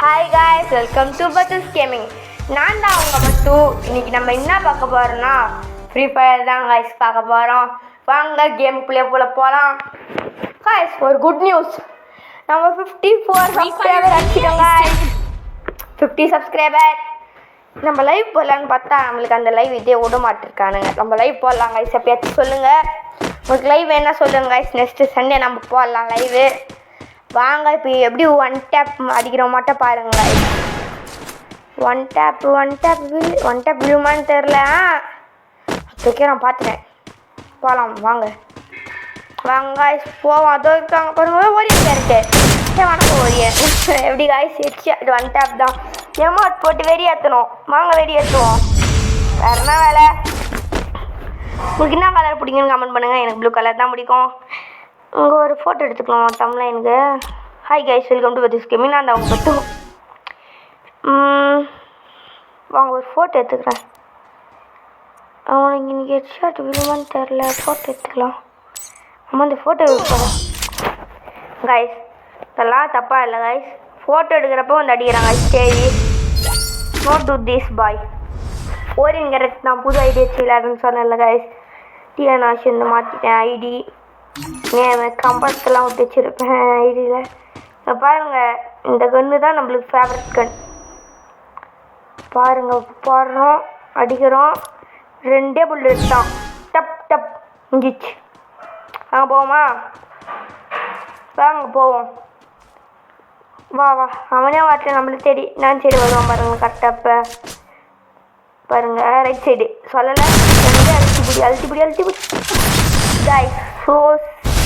Hi guys, welcome to பட்டஸ் gaming. நான் தான் அவங்க மட்டும். இன்னைக்கு நம்ம என்ன பார்க்க போகிறோம்னா ஃப்ரீ ஃபயர் தான் காய்ஸ் பார்க்க போகிறோம். வாங்க கேமுக்குள்ளே போகலாம். காய்ஸ், ஒரு குட் நியூஸ், நம்ம 54 சப்ஸ்கிரைபர் அடிச்சிட்டோம் காய்ஸ். 50 சப்ஸ்கிரைபர். நம்ம லைவ் போடலான்னு பார்த்தா நம்மளுக்கு அந்த லைவ் இதே விட மாட்டிருக்கானுங்க. நம்ம லைவ் போடலாம் காய்ஸ், எப்பயாச்சும் சொல்லுங்கள். உங்களுக்கு லைவ் வேணால் சொல்லுங்கள் காய்ஸ். நெக்ஸ்ட்டு சண்டே நம்ம போடலாம் லைவு. வாங்க, இப்போ எப்படி ஒன் டேப் அடிக்கிற மட்டும் பாருங்க. ஒன் டேப் விழுமான்னு தெரில. ஓகே, நான் பார்த்துட்டேன். போகலாம் வாங்க போவோம். அதோ இருக்காங்க பாருங்க, ஓரியன் கேரக்டர். வணக்கம் ஓரியன். எப்படி காய்ஸ் அது ஒன் டேப் தான். எமௌண்ட் போட்டு வெடி ஏற்றணும். வாங்க வெடி ஏற்றுவோம். வேறு என்ன வேலை? உங்களுக்கு என்ன கலர் பிடிக்குன்னு கமெண்ட் பண்ணுங்கள். எனக்கு ப்ளூ கலர் தான் பிடிக்கும். உங்கள் ஒரு ஃபோட்டோ எடுத்துக்கலாம் தமிழ்லைனுக்கு. ஹாய் கைஸ், வெல்கம் டு பட்டஸ் கேமிங். நான் தான் அவங்க மட்டும். வாங்க ஒரு ஃபோட்டோ எடுத்துக்கிறேன். அவனுக்கு இன்றைக்கி ஹெட்ஷாட் விழுமான்னு தெரில. ஃபோட்டோ எடுத்துக்கலாம். நம்ம அந்த ஃபோட்டோ யூஸ் பண்ணோம் கைஸ். இதெல்லாம் தப்பாக இல்லை கைஸ். ஃபோட்டோ எடுக்கிறப்போ வந்து அடிக்கிறாங்க. சரி, நோட் டு திஸ் பாய். ஓரிங்கிற நான் புது ஐடி வச்சு விளையாடுன்னு சொன்னேன்ல கைஸ். டிஎன்ஆஷ் வந்து மாற்றிட்டேன் ஐடி. கம்பஸ்லாம் விட்டு வச்சுருப்பேன் ஐடியில். பாருங்கள், இந்த கன்று தான் நம்மளுக்கு ஃபேவரட் கன். பாருங்கள், போடுறோம், அடிக்கிறோம். 2 புல்லட் தான். டப் டப் இங்கிச்சு. வாங்க போவோமா? வாங்க போவோம். வா அவனே வாட்டில் நம்மளை தேடி நான் சைடு வருவான் பாருங்கள். கரெக்டாக இப்போ பாருங்கள், ரைட் சைடு சொல்லலை. அழுத்திப்பிடி கைஸ். So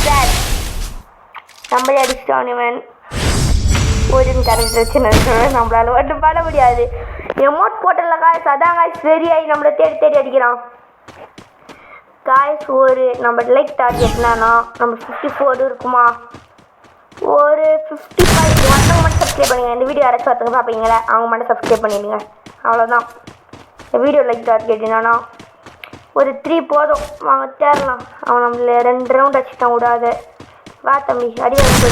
sad. நம்மளே அடிச்சிட்டோம். இவன் ஒரு கரெக்ட் வச்சு நம்மளால ஒன்றும் பண்ண முடியாது. எமௌண்ட் போட்டல காய்ஸ். அதான் காய்ஸ் வெறியாகி நம்மளை தேடி அடிக்கிறான் காய்ஸ். ஒரு நம்ம லைக் டார்கெட் என்னன்னா நம்ம 54 இருக்குமா, ஒரு 55 ஒருத்தவங்க மட்டும் சப்ஸ்கிரைப் பண்ணுங்கள். இந்த வீடியோ யாராச்சும் ஒருத்தவங்க பார்ப்பீங்களே, அவங்க மட்டும் சப்ஸ்கிரைப் பண்ணிடுங்க. அவ்வளோதான். இந்த வீடியோ லைக் டார்கெட் என்னன்னா ஒரு 3 போதும். வாங்க தேரலாம். அவன் நம்மள 2 ரவுண்ட் அடிச்சுட்டான் விடாது. வா தம்பி, அடி வாங்கிட்டு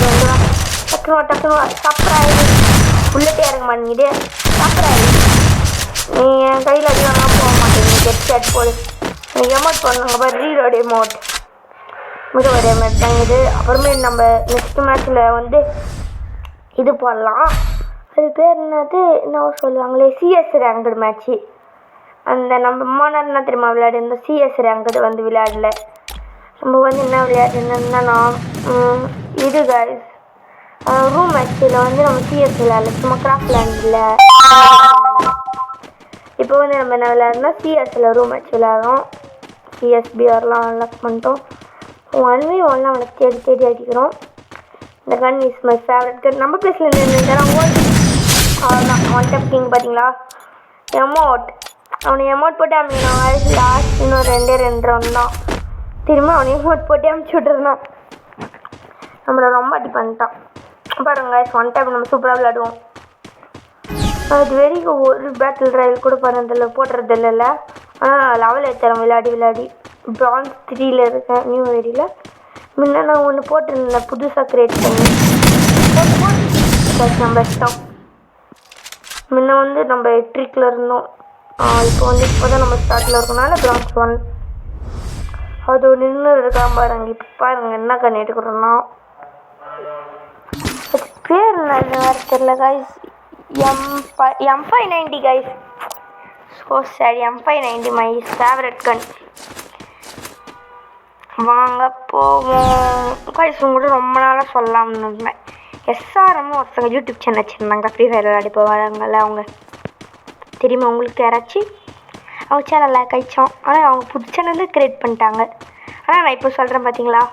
டக்குனு சப்ராயிடு. புல்லட்டே இறங்க மாட்டேங்குது. சப்ராயிடு. நீ என் கையில் அடி வாங்கலாம் போக மாட்டேங்குது. ஹெட்ஷாட் போடு. நீங்கள் எமௌண்ட் போடணுங்க பாரு. ரீலோடு எமௌண்ட் மிக ஒரு எமௌண்ட் தாங்குது. அப்புறமே நம்ம நெக்ஸ்ட் மேட்ச்சில் வந்து இது போடலாம். அது பேர் என்னது என்ன சொல்லுவாங்களே, சிஎஸ் ரேங்கடு மேட்ச்சு. அந்த நம்ம மோனர்னா தெரியுமா விளையாடு, இந்த சிஎஸ் ரேங்கடு வந்து விளையாடல. நம்ம வந்து என்ன விளையாடு என்னன்னா இது கைஸ் ரூம் மேட்ச்சில் வந்து நம்ம சிஎஸ் விளையாடல, சும்மா கிராஃப்ட் லேண்டில். இப்போ வந்து நம்ம என்ன விளையாடுனா சிஎஸ்சில் ரூம் மேட்ச் விளையாடுறோம். சிஎஸ்பிஆர்லாம் அன்லாக் பண்ணிட்டோம். 1v1 அவனை தேடி அடிக்கிறோம். இந்த கன் இஸ் மை ஃபேவரட் கன். நம்ம பிளேஸில் நின்றுறான். அவ்வளோதான். ஒன் டேப் கிங் பார்த்தீங்களா. எமௌண்ட் அவனை எமௌண்ட் போட்டு அனுப்பினான். லாஸ்ட் இன்னும் 2 ரவுண்ட் தான். திரும்ப அவனை எமௌண்ட் போட்டு அனுப்பிச்சி விட்ருந்தான். நம்மளை ரொம்ப அடி பண்ணிட்டான் பாருங்க. ஒன் டைம் நம்ம சூப்பராக விளையாடுவோம். அது வரைக்கும் ஒரு பேட்டில் ராயல் கூட பண்ணதில்லை, போடுறது இல்லைல்ல. ஆனால் லெவல் ஏற்றுறேன் விளையாடி. பிரான்ஸ் 3ல் இருக்கேன் நியூ ஐடியில். முன்ன நான் ஒன்று போட்டிருந்தேன் புதுசாக க்ரியேட் பண்ணி நம்ம இஷ்டம். முன்ன வந்து நம்ம எட்ரிக்கில் இருந்தோம். இப்போ தான் நம்ம ஸ்டார்ட்டில் இருக்கனால பிரான்ஸ் 1. அது நின்று இருக்கான் பாருங்க. இப்போ பாருங்கள் என்ன கண்ணி எடுக்கிறோன்னா பேர் என்ன வேறு தெரில கைஸ். M590 guys. ஸோ சரி, M590 மை ஃபேவரட் கன். வாங்க போவோம் கைஸ். உங்கள்கிட்ட ரொம்ப நாளாக சொல்லலாம்னு இருந்தேன். எஸ்ஆர்எம்னு ஒருத்தவங்க யூடியூப் சேனல் வச்சுருந்தாங்க. ஃப்ரீ ஃபயர் விளையாடி போவாங்கல்ல, அவங்க தெரியுமா உங்களுக்கு யாராச்சும்? அவங்க சேனலில் கழிச்சோம். ஆனால் அவங்க புது சேனலில் க்ரியேட் பண்ணிட்டாங்க. ஆனால் நான் இப்போ சொல்கிறேன் பார்த்தீங்களா,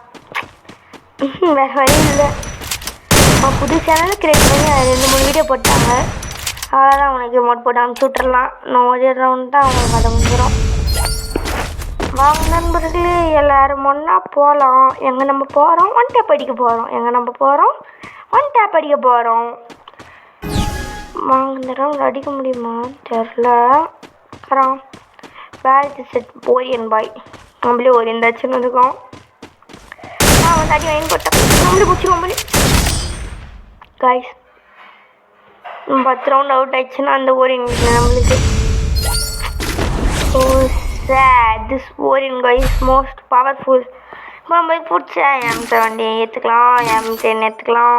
வேறு வழி இல்லை. அவங்க புது சேனலில் க்ரியேட் பண்ணி 2-3 வீடியோ போட்டாங்க. அவ்வளோதான். அவனுக்கு எமௌண்ட் போட்டு அனுப்பிச்சி விட்றலாம். நான் ஒரு ரவுண்ட் தான் அவங்களுக்கு அதை முடிஞ்சிடும். வாங்க நண்பர்களே, எல்லோரும் ஒன்றா போகலாம். எங்கே நம்ம போகிறோம்? ஒன் டேப் அடிக்க போகிறோம். வாங்க இந்த ரவுண்ட் அடிக்க முடியுமா தெரில. வேறு செட் ஓரியன் பாய். நம்மளே ஓரியன் தாச்சுன்னு இருக்கோம். வந்து அடி வாங்கி போட்டோம். நம்மளே பிடிச்சிருவோம் கைஸ். 10 ரவுண்ட் அவுட் ஆயிடுச்சுன்னா அந்த ஓரியன் வீட்டில் நம்மளுக்கு. So said this Orion guys most powerful. இப்போ நம்ம பிடிச்ச M70 ஏற்றுக்கலாம், M10 ஏற்றுக்கலாம்,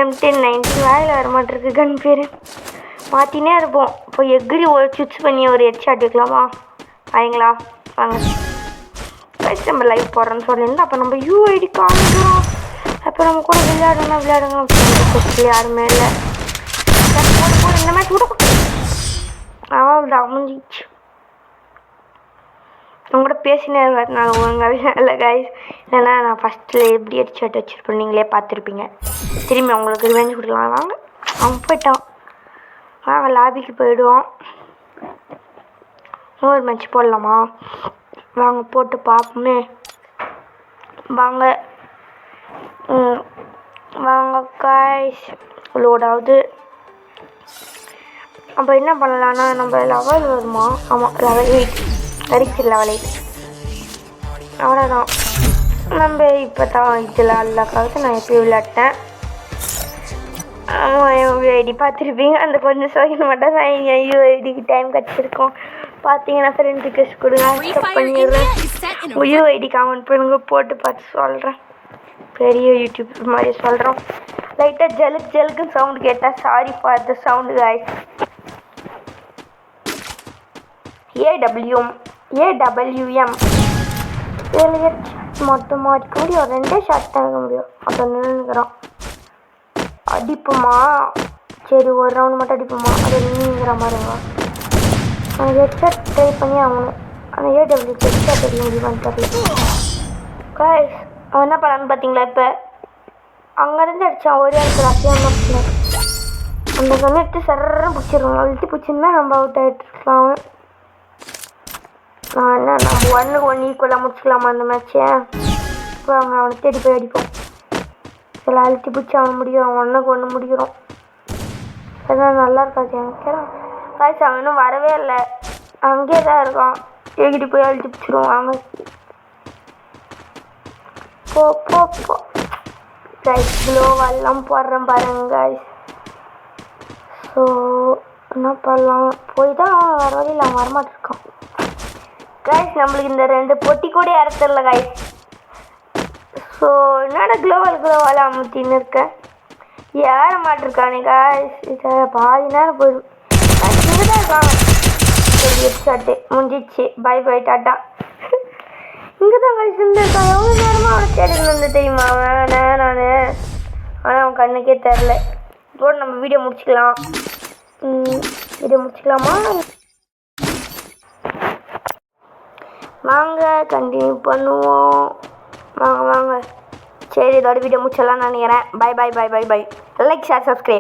M10-19 வாயில் வர மாட்டிருக்கு கன் பேர். மாற்றினே இருப்போம். இப்போ எக்ரி ஒரு சுவிட்ச் பண்ணி ஒரு ஹெட்ஷாட் வைக்கலாமா? ஆயிங்களா வாங்க கைஸ், நம்ம லைவ் போடுறோன்னு சொல்லியிருந்தோம். அப்போ நம்ம UID காமிக்கிறோம். அப்போ நம்ம கூட விளையாடுங்க யாருமே இல்லை. போடு இந்த மேட்ச் கூட அவ்வளோதான் முடிஞ்சிச்சு. அவங்க கூட பேசினே இருக்கிறதுனால ஒழுங்காகவே இல்லை கைஸ். இல்லைன்னா நான் ஃபஸ்ட்டில் எப்படி ஹெட்ஷாட் வச்சுருப்பேன் நீங்களே பார்த்துருப்பீங்க. திரும்பி அவங்களுக்கு ரிவெஞ்ச் கொடுக்கலாம். வாங்க அவங்க போயிட்டான். வாங்க லாபிக்கு போயிடுவோம். இன்னொரு மேட்ச் போடலாமா? வாங்க போட்டு பார்ப்போமே. வாங்க வாங்க காய்ஸ் லோட் ஆகுது. அப்போ என்ன பண்ணலான்னா நம்ம லெவல் வருமா? ஆமாம் லெவல் 8 அடிச்சு லெவல் 8 அவ்வளோதான். நம்ம இப்போ தான் இதில் அல்லாக்காவது நான் எப்பயும் விளையாட்டேன். UID பார்த்துருப்பீங்க. அந்த கொஞ்சம் செகண்ட் மட்டும் தான் UIDக்கு டைம் கிடச்சிருக்கோம். பார்த்தீங்கன்னா ஃப்ரெண்ட் ரிக்வெஸ்ட் கொடுங்க, அக்செப்ட் பண்ணிடுறேன். UID கமெண்ட் பண்ணுங்க, போட்டு பார்த்து சொல்கிறேன். பெரிய யூடியூப் மாதிரி சொல்கிறோம். லைட்டாக ஜலுக்குன்னு சவுண்டு கேட்டால் sorry for the sound guys. AWM இதில் மட்டும் மாட்டிக்க முடியும். 2 ஷாட் தான் இருக்க முடியும். அப்போ நின்றுக்கிறோம். அடிப்போமா? சரி ஒரு ரவுண்ட் மட்டும் அடிப்போமா? அது நின்றுங்கிற மாதிரிங்க. அந்த ஹெட்ஷாட் ட்ரை பண்ணி ஆகணும். அந்த AWM ஹெட்ஷாட் அடிக்க முடியுமான்னு தெரியல காய்ஸ். அவன் என்ன பண்ணான்னு பார்த்தீங்களா? இப்போ அங்கேருந்து அடித்தான் ஒரே இடத்துல அசியமாக அந்த கண்ணெடுத்து சர்றன்னு பிடிச்சிருவோம். அழுத்தி பிடிச்சிருந்தா நம்ம அவுட் ஆகிட்டுருக்கலாம். என்ன நம்ம 1-1 ஈக்குவலாக முடிச்சுக்கலாமா அந்த மேட்ச்சை? இப்போ அவனை தேடி போய் அடிப்போம். சில அழுத்தி பிடிச்சி அவன் முடியும். அவன் 1-1 முடிக்கிறோம். அதுதான் நல்லா இருக்காது எனக்கு காய்ச்சி. அவன் இன்னும் வரவே இல்லை, அங்கேயே தான் இருக்கான். தேடிட்டு போய் அழுத்தி பிடிச்சிருவோம். வாங்க போ போ போ கைஸ். க்ளோவெல்லாம் போடுறேன் பாருங்க கைஸ். ஸோ என்ன பண்ணலாம்? போய் தான் வர வழியில் அவன் வரமாட்டிருக்கான் கைஸ். நம்மளுக்கு இந்த 2 பொட்டி கூட இறத்துல கைஸ். ஸோ என்னோட க்ளோவால் அமுத்தின்னு இருக்கேன். ஏற மாட்டிருக்கானே கைஸ். இதை பாதி நேரம் போயிடும். இங்கே தான் இருக்காங்க. ஹெட்ஷாட்டு முடிஞ்சிச்சு. பை பை டாட்டா. இங்கே தான் கைஸ் இருந்திருக்கான். எவ்வளோ நேரமாக அவனை தேடின்னு வந்து தெரியுமா அவன்? நான் ஆனால் அவன் கண்ணுக்கே தெரில. இதோட நம்ம வீடியோ முடிச்சுக்கலாமா? வாங்க கண்டினியூ பண்ணுவோம். வாங்க சரி இதோட வீடியோ முடிச்சிடலாம்னு நினைக்கிறேன். பை. Like share subscribe.